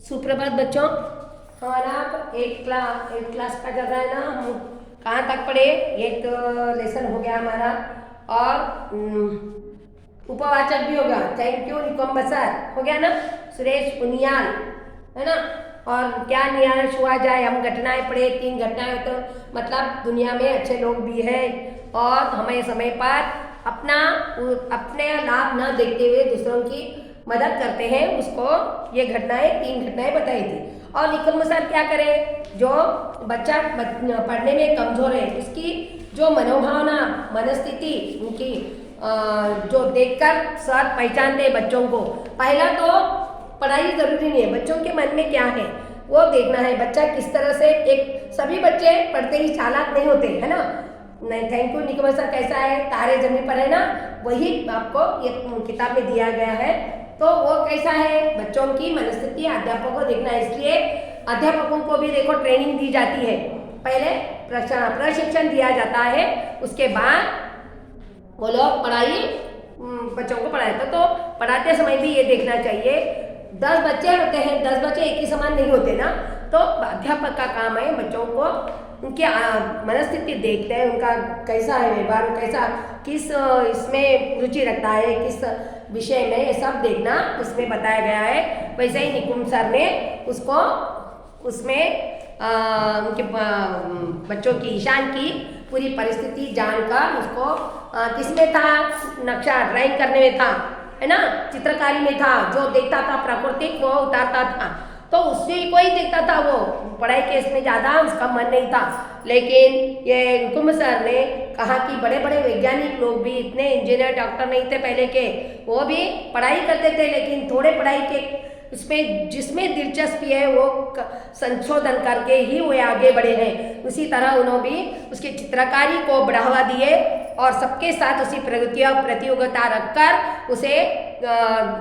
सुप्रभात बच्चों। हमारा एट क्लास का चल रहा है ना। हम कहाँ तक पढ़े? एक लेसन हो गया हमारा और उपवाचक भी होगा। थैंक यू निकम बसर हो गया ना। सुरेश उनियाल है ना। और क्या निराश हुआ जाए। हम घटनाएं पढ़े, 3 घटनाएं। तो मतलब दुनिया में अच्छे लोग भी हैं और हमें समय पर अपने लाभ न देखते हुए दूसरों की मदद करते हैं। उसको ये घटनाएं 3 घटनाएं बताई थी। और निकम सर क्या करें, जो बच्चा पढ़ने में कमजोर है उसकी जो मनोभावना मनस्थिति उनकी जो देखकर सर पहचानते हैं बच्चों को। पहला तो पढ़ाई जरूरी नहीं है, बच्चों के मन में क्या है वो देखना है। बच्चा किस तरह से, एक सभी बच्चे पढ़ते ही चालाक नहीं होते है ना। नहीं, थैंक यू निकम सर। कैसा है तारे जमीन पर है ना, वही आपको ये किताब में दिया गया है। तो वो कैसा है, बच्चों की मनस्थिति अध्यापकों को देखना है। इसलिए अध्यापकों को भी देखो ट्रेनिंग दी जाती है। पहले प्रशिक्षण दिया जाता है, उसके बाद वो लोग पढ़ाई बच्चों को पढ़ाते। तो पढ़ाते समय भी ये देखना चाहिए 10 बच्चे होते हैं, 10 बच्चे एक ही समान नहीं होते ना। तो अध्यापक का काम है बच्चों को उनकी मनस्थिति देखते हैं, उनका कैसा है व्यवहार, कैसा किस इसमें रुचि रखता है, किस विषय में, ये सब देखना उसमें बताया गया है। वैसे ही निकुंज सर ने उसको उसमें उनके बच्चों की ईशान की पूरी परिस्थिति जानकर उसको किसमें था, नक्शा ड्राइंग करने में था है ना, चित्रकारी में था। जो देखता था प्रकृति को उतारता था, तो उससे कोई देखता था। वो पढ़ाई के इसमें ज़्यादा उसका मन नहीं था। लेकिन ये निकुंज सर ने कहा कि बड़े बड़े वैज्ञानिक लोग भी, इतने इंजीनियर डॉक्टर नहीं थे पहले के, वो भी पढ़ाई करते थे। लेकिन थोड़े पढ़ाई के उसमें जिसमें दिलचस्पी है वो संशोधन करके ही वो आगे बढ़े हैं। उसी तरह उन्होंने भी उसकी चित्रकारी को बढ़ावा दिए और सबके साथ उसी प्रतियोगिता रखकर उसे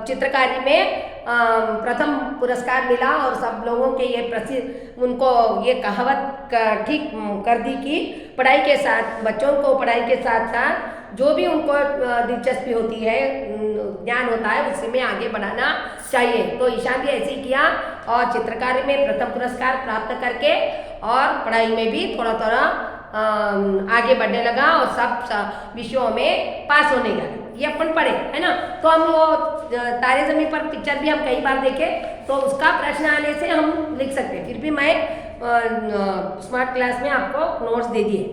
चित्रकारी में प्रथम पुरस्कार मिला। और सब लोगों के ये प्रसिद्ध उनको ये कहावत ठीक कर दी कि पढ़ाई के साथ, बच्चों को पढ़ाई के साथ साथ जो भी उनको दिलचस्पी होती है, ज्ञान होता है, उसी में आगे बढ़ाना चाहिए। तो ईशान भी ऐसे ही किया और चित्रकारी में प्रथम पुरस्कार प्राप्त करके और पढ़ाई में भी थोड़ा थोड़ा आगे बढ़ने लगा और सब विषयों में पास होने लगा। ये अपन पढ़े है ना। तो हम वो तारे जमीन पर पिक्चर भी हम कई बार देखे, तो उसका प्रश्न आने से हम लिख सकते हैं। फिर भी मैं स्मार्ट क्लास में आपको नोट्स दे दिए।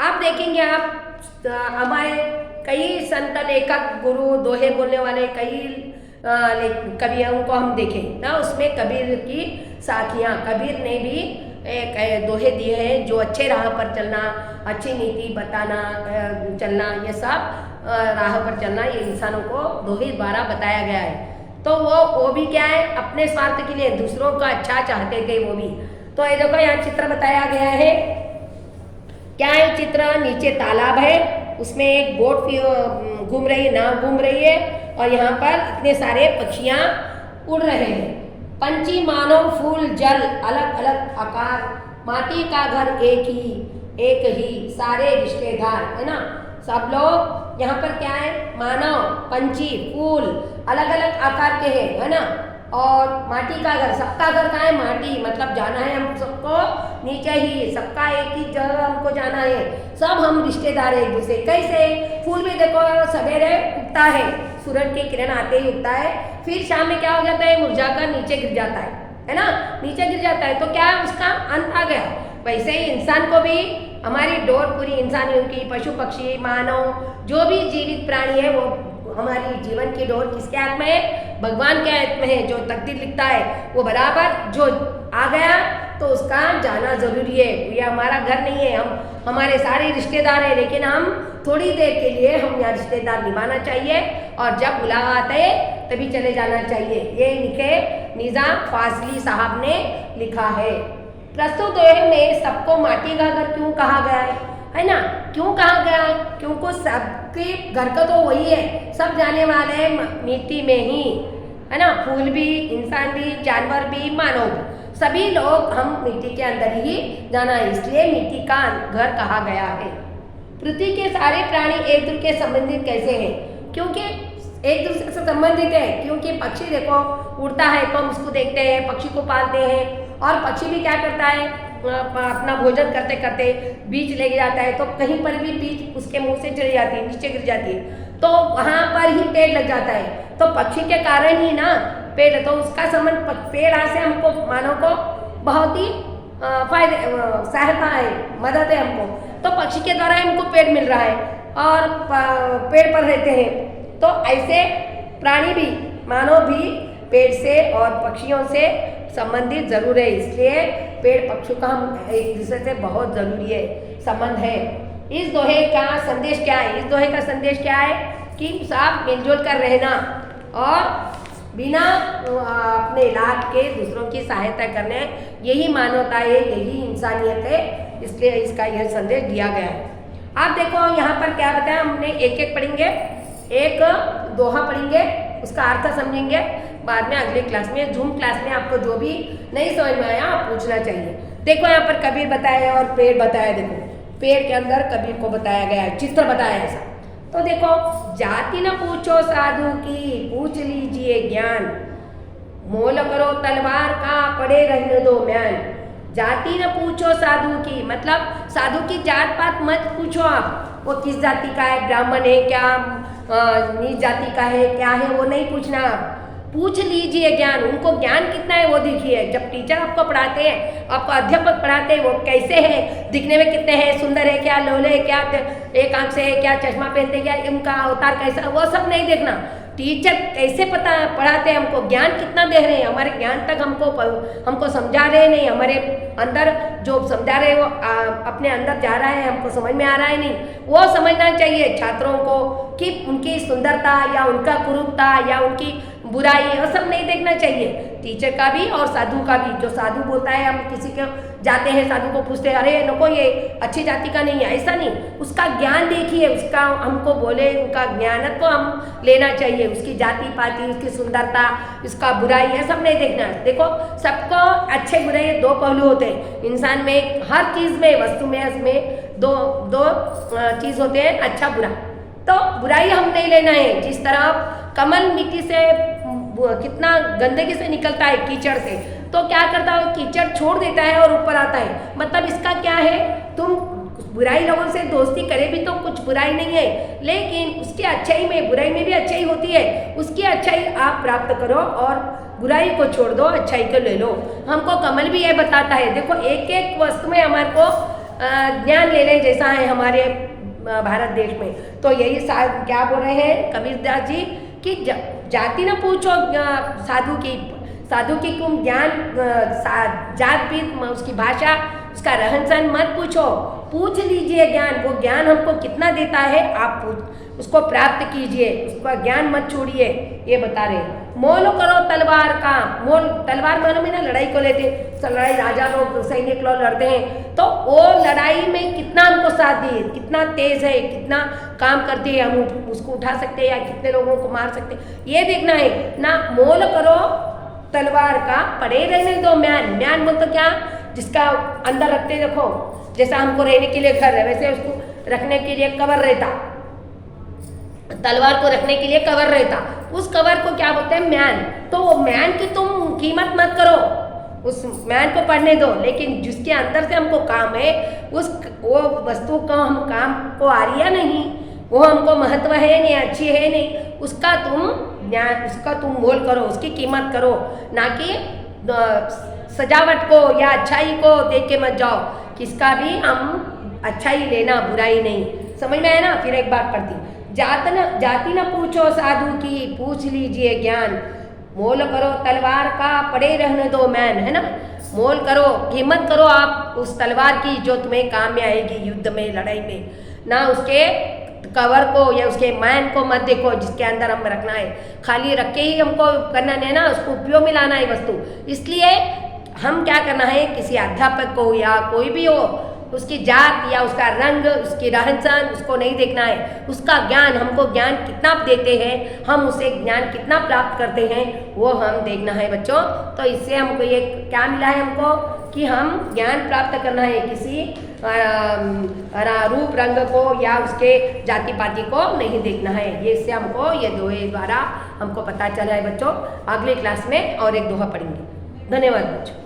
आप देखेंगे, आप हमारे कई संत लेखक गुरु दोहे बोलने वाले कई कवियों को हम देखें ना, उसमें कबीर की साखियाँ, कबीर ने भी एक दोहे दिए हैं जो अच्छे राह पर चलना, अच्छी नीति बताना, चलना, ये सब राह पर चलना, ये इंसानों को दोहे द्वारा बताया गया है। तो वो भी क्या है, अपने स्वार्थ के लिए दूसरों का अच्छा चाहते थे वो भी। तो ये देखो यहाँ चित्र बताया गया है। क्या है चित्र, नीचे तालाब है, उसमें एक बोट घूम रही है, नाव घूम रही है और यहाँ पर इतने सारे पक्षियाँ उड़ रहे हैं। पंछी मानव फूल जल अलग अलग आकार, माटी का घर एक ही सारे रिश्तेदार है ना। सब लोग यहाँ पर क्या है, मानव, पंछी, फूल अलग अलग आकार के हैं है ना। और माटी का घर, सबका घर कहाँ है, माटी, मतलब जाना है हम सबको नीचे ही, सबका एक ही जगह हमको जाना है। सब हम रिश्तेदार एक दूसरे। कैसे, फूल भी देखो सवेरे उगता है, सूरज की किरण आते ही उगता है, फिर शाम में क्या हो जाता है, मुरझाकर नीचे गिर जाता है ना, नीचे गिर जाता है। तो क्या उसका अंत आ गया। वैसे ही इंसान को भी हमारी डोर पूरी इंसानियों की, पशु पक्षी मानव जो भी जीवित प्राणी है, वो हमारी जीवन की डोर किसके हाथ में है, भगवान के हाथ में है। जो तकदीर लिखता है वो बराबर जो आ गया तो उसका जाना जरूरी है। ये हमारा घर नहीं है, हमारे सारे रिश्तेदार हैं, लेकिन हम थोड़ी देर के लिए हम यहाँ रिश्तेदार निभाना चाहिए और जब बुलावा आता है तभी चले जाना चाहिए। ये लिखे निजाम फाजली साहब ने लिखा है। प्रस्तुत दोहे में सबको माटी का घर क्यों कहा गया है ना। क्यों कहा गया, क्योंकि सबके घर का तो वही है, सब जाने वाले हैं मिट्टी में ही है ना। फूल भी, इंसान भी, जानवर भी, मानव भी, सभी लोग हम मिट्टी के अंदर ही जाना है, इसलिए मिट्टी का घर कहा गया है। पृथ्वी के सारे प्राणी एक दूसरे के संबंधित कैसे हैं, क्योंकि एक दूसरे से संबंधित है। क्योंकि पक्षी देखो उड़ता है तो हम उसको देखते हैं, पक्षी को पालते हैं। और पक्षी भी क्या करता है, अपना भोजन करते करते बीज लेके जाता है, तो कहीं पर भी बीज उसके मुंह से चली जाती है, नीचे गिर जाती है, तो वहाँ पर ही पेड़ लग जाता है। तो पक्षी के कारण ही ना पेड़, तो उसका संबंध पेड़ से हमको मानव को बहुत ही फायदे सहायता है, मदद है हमको। तो पक्षी के द्वारा हमको पेड़ मिल रहा है और पेड़ पर रहते हैं। तो ऐसे प्राणी भी, मानव भी पेड़ से और पक्षियों से संबंधित जरूर है। इसलिए पेड़ पक्षियों का हम एक दूसरे से बहुत जरूरी है, संबंध है। इस दोहे का संदेश क्या है? इस दोहे का संदेश क्या है कि सब मिलजुल कर रहना और बिना अपने लाभ के दूसरों की सहायता करने, यही मानवता है, यही इंसानियत है। इसलिए इसका यह संदेश दिया गया है। आप देखो यहाँ पर क्या बताया हमने, एक एक पढ़ेंगे, एक दोहा पढ़ेंगे, उसका अर्थ समझेंगे, बाद में अगले क्लास में, जूम क्लास में आपको जो भी नहीं समझ में आया आप पूछना चाहिए। देखो यहाँ पर कबीर बताया और पेड़ बताया। देखो पेड़ के अंदर कबीर को बताया गया है, चित्र बताया ऐसा। तो देखो, जाति न पूछो साधु की, पूछ लीजिए ज्ञान, मोल करो तलवार का, पड़े रहने दो म्यान। जाति न पूछो साधु की, मतलब साधु की जात पात मत पूछो आप, वो किस जाति का है, ब्राह्मण है क्या, नीच जाति का है क्या है, वो नहीं पूछना आप। पूछ लीजिए ज्ञान, उनको ज्ञान कितना है वो देखिए। जब टीचर आपको पढ़ाते हैं, आपको अध्यापक पढ़ाते हैं, वो कैसे हैं, दिखने में कितने हैं, सुंदर है क्या, लोले है क्या, एक आंख से है क्या, चश्मा पहनते क्या, इनका अवतार कैसा, वो सब नहीं देखना। टीचर कैसे पढ़ाते हैं, हमको ज्ञान कितना दे रहे हैं, हमारे ज्ञान तक हमको समझा रहे नहीं, हमारे अंदर जो समझा रहे वो अपने अंदर जा रहा है, हमको समझ में आ रहा है नहीं, वो समझना चाहिए छात्रों को कि उनकी सुंदरता या उनका कुरूपता या उनकी बुराई, ये सब नहीं देखना चाहिए। टीचर का भी और साधु का भी। जो साधु बोलता है, हम किसी के जाते हैं साधु को पूछते हैं, अरे नको ये अच्छी जाति का नहीं है, ऐसा नहीं, उसका ज्ञान देखिए, उसका हमको बोले, उनका ज्ञानत्व तो हम लेना चाहिए, उसकी जाति पाति, उसकी सुंदरता, उसका बुराई, ये सब नहीं देखना। देखो सबको अच्छे बुरे दो पहलू होते हैं इंसान में, हर चीज़ में, वस्तु में, इसमें दो चीज़ होते हैं, अच्छा बुरा। तो बुराई हम नहीं लेना है। जिस तरह कमल मिट्टी से कितना गंदगी से निकलता है, कीचड़ से, तो क्या करता है, कीचड़ छोड़ देता है और ऊपर आता है। मतलब इसका क्या है, तुम बुराई लोगों से दोस्ती करे भी तो कुछ बुराई नहीं है, लेकिन उसकी अच्छाई में, बुराई में भी अच्छाई होती है, उसकी अच्छाई आप प्राप्त करो और बुराई को छोड़ दो, अच्छाई को ले लो। हमको कमल भी ये बताता है। देखो एक एक वस्तु में हमारे को ज्ञान लेने जैसा है हमारे भारत देश में। तो यही क्या बोल रहे हैं कबीरदास जी कि जाति न पूछो साधु की तुम ज्ञान, जात पीत, उसकी भाषा, उसका रहन सहन मत पूछो, पूछ लीजिए ज्ञान। वो ज्ञान हमको कितना देता है, आप उसको प्राप्त कीजिए, उसका ज्ञान मत छोड़िए, ये बता रहे। मोल करो तलवार का, मोल तलवार मानो में ना लड़ाई को लेते, लड़ाई राजा लोग, सैनिक लोग लड़ते हैं, तो वो लड़ाई में कितना हमको साथ दिए, कितना तेज है, कितना काम करती है, हम उसको उठा सकते हैं या कितने लोगों को मार सकते हैं, ये देखना है ना। मोल करो तलवार का, पड़े रहने दो म्यान। म्यान बोल तो क्या, जिसका अंदर रखते, देखो जैसा हमको रहने के लिए घर है, वैसे उसको रखने के लिए कवर रहता, तलवार को रखने के लिए कवर रहता, उस कवर को क्या बोलते हैं, म्यान। तो वो म्यान की तुम कीमत मत करो, उस म्यान को पढ़ने दो, लेकिन जिसके अंदर से हमको काम है, वो वस्तु का हम काम को आ रही है नहीं, वो हमको महत्व है नहीं, अच्छी है नहीं, उसका तुम मोल करो, उसकी कीमत करो, ना कि सजावट को या अच्छाई को देख के मत जाओ। किसका भी हम अच्छाई लेना, बुराई नहीं। समझ में आया ना? फिर एक बात पढ़ती, जाति न पूछो साधु की, पूछ लीजिए ज्ञान, मोल करो तलवार का, पड़े रहने दो मैन, है ना। मोल करो, कीमत करो आप उस तलवार की जो तुम्हें काम में आएगी युद्ध में, लड़ाई में, ना उसके कवर को या उसके मैन को मत देखो जिसके अंदर हम रखना है, खाली रख के ही हमको करना नहीं ना, उसको उपयोग में लाना है वस्तु। इसलिए हम क्या करना है, किसी अध्यापक को या कोई भी हो, उसकी जात या उसका रंग, उसकी रहन सहन, उसको नहीं देखना है, उसका ज्ञान, हमको ज्ञान कितना देते हैं, हम उसे ज्ञान कितना प्राप्त करते हैं, वो हम देखना है बच्चों। तो इससे हमको ये क्या मिला है हमको कि हम ज्ञान प्राप्त करना है, किसी रूप रंग को या उसके जाति पाति को नहीं देखना है। ये इससे हमको ये दोहे द्वारा हमको पता चला है बच्चों। अगले क्लास में और एक दोहा पढ़ेंगे। धन्यवाद बच्चों।